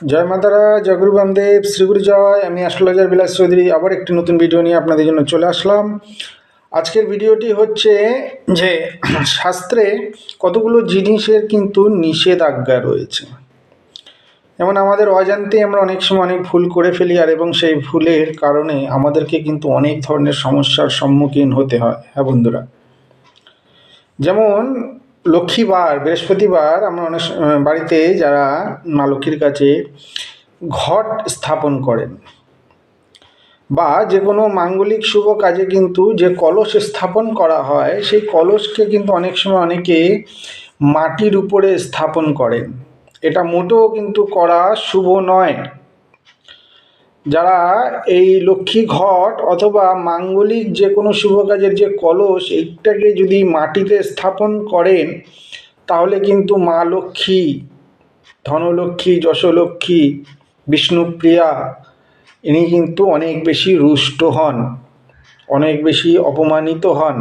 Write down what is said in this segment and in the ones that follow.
জয় মাতারা, জয় গুরু বামদেব, শ্রীগুরু জয়। আমি অ্যাস্ট্রোলজার বিলাস চৌধুরী আবার একটি নতুন ভিডিও নিয়ে আপনাদের জন্য চলে আসলাম। আজকের ভিডিওটি হচ্ছে যে শাস্ত্রে কতগুলো জিনিসের কিন্তু নিষেধাজ্ঞা রয়েছে। যেমন আমাদের অজান্তে আমরা অনেক সময় অনেক ভুল করে ফেলি, আর এবং সেই ভুলের কারণে আমাদেরকে কিন্তু অনেক ধরনের সমস্যার সম্মুখীন হতে হয়। হ্যাঁ বন্ধুরা, যেমন লক্ষ্মীবার, বৃহস্পতিবার আমরা অনেক বাড়িতে যারা মা লক্ষ্মীর কাছে ঘট স্থাপন করেন বা যে কোনো মাঙ্গলিক শুভ কাজে কিন্তু যে কলস স্থাপন করা হয়, সেই কলসকে কিন্তু অনেক সময় অনেকে মাটির উপরে স্থাপন করেন। এটা মোটেও কিন্তু করা শুভ নয়। যারা এই লক্ষ্মী ঘট অথবা মাঙ্গলিক যে কোনো শুভ কাজের যে কলস, এইটাকে যদি মাটিতে স্থাপন করেন তাহলে কিন্তু মা লক্ষ্মী, ধনলক্ষ্মী, যশলক্ষ্মী, বিষ্ণুপ্রিয়া ইনি কিন্তু অনেক বেশি রুষ্ট হন, অনেক বেশি অপমানিত হন।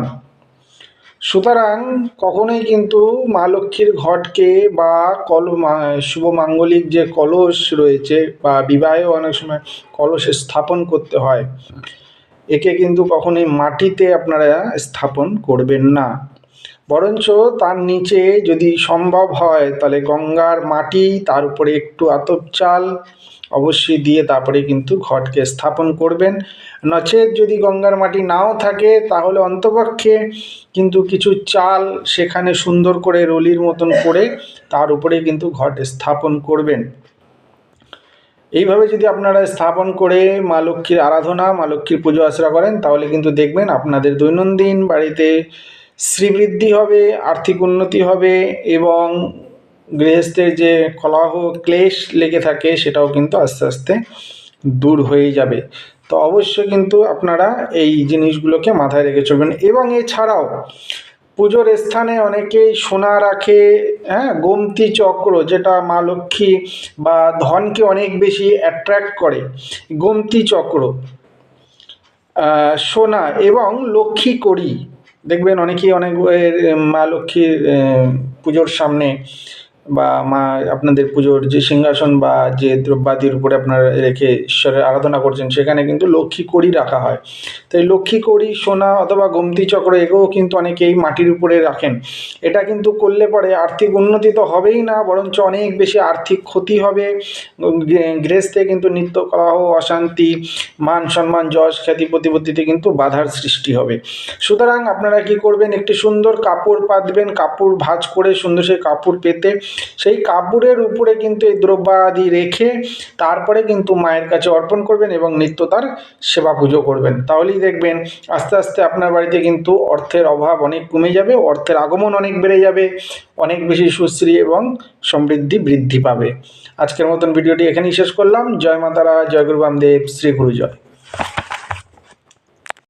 সুতরাং কখনোই কিন্তু মা লক্ষ্মীর ঘটকে বা শুভ মাঙ্গলিক যে কলস রয়েছে বা বিবাহে অনেক সময় কলস স্থাপন করতে হয়, একে কিন্তু কখনোই মাটিতে আপনারা স্থাপন করবেন না। বরঞ্চ তার নিচে যদি সম্ভব হয় তাহলে গঙ্গার মাটি, তার উপরে একটু আতপ চাল অবশ্যই দিয়ে তারপরে কিন্তু ঘটকে স্থাপন করবেন। নচেৎ যদি গঙ্গার মাটি নাও থাকে তাহলে অন্তপক্ষে কিন্তু কিছু চাল সেখানে সুন্দর করে রলির মতন করে তার উপরে কিন্তু ঘট স্থাপন করবেন। এইভাবে যদি আপনারা স্থাপন করে মা লক্ষ্মীর আরাধনা, মা লক্ষ্মীর পুজো আশ্রা করেন তাহলে কিন্তু দেখবেন আপনাদের দৈনন্দিন বাড়িতে শ্রীবৃদ্ধি হবে, আর্থিক উন্নতি হবে এবং গৃহস্থের যে কলহ ক্লেশ লেগে থাকে সেটাও কিন্তু আস্তে আস্তে দূর হয়ে যাবে। তো অবশ্যই কিন্তু আপনারা এই জিনিসগুলোকে মাথায় রেখে চলবেন। এবং এছাড়াও পুজোর স্থানে অনেকেই সোনা রাখে, হ্যাঁ, গোমতী চক্র, যেটা মা লক্ষ্মী বা ধনকে অনেক বেশি অ্যাট্রাক্ট করে। গোমতী চক্র, সোনা এবং লক্ষ্মী কড়ি, দেখবেন অনেকেই অনেক মা লক্ষ্মীর পুজোর সামনে বা মা আপনাদের পুজোর যে সিংহাসন বা যে দ্রব্যাদির উপরে আপনারা রেখে ঈশ্বরের আরাধনা করছেন সেখানে কিন্তু লক্ষ্মী কড়ি রাখা হয়। তাই লক্ষ্মী কড়ি, সোনা অথবা গোমতী চক্র এগুলো কিন্তু অনেকেই মাটির উপরে রাখেন। এটা কিন্তু করলে পরে আর্থিক উন্নতি তো হবেই না, বরঞ্চ অনেক বেশি আর্থিক ক্ষতি হবে। গৃহস্থে কিন্তু নিত্য কলহ, অশান্তি, মান সম্মান, যশ খ্যাতি, প্রতিপত্তিতে কিন্তু বাধার সৃষ্টি হবে। সুতরাং আপনারা কি করবেন, একটি সুন্দর কাপড় পাতবেন, কাপড় ভাঁজ করে সুন্দর সেই কাপড় পেতে সেই কাপড়ের উপরে কিন্তু এই দ্রব্যাদি রেখে তারপরে কিন্তু মায়ের কাছে অর্পণ করবেন এবং নিত্য তার সেবা পুজো করবেন। তাহলেই দেখবেন আস্তে আস্তে আপনার বাড়িতে কিন্তু অর্থের অভাব অনেক কমে যাবে, অর্থের আগমন অনেক বেড়ে যাবে, অনেক বেশি সুশ্রী এবং সমৃদ্ধি বৃদ্ধি পাবে। আজকের মতন ভিডিওটি এখানেই শেষ করলাম। জয় মাতারা, জয় গুরু বামদেব, শ্রী গুরু জয়।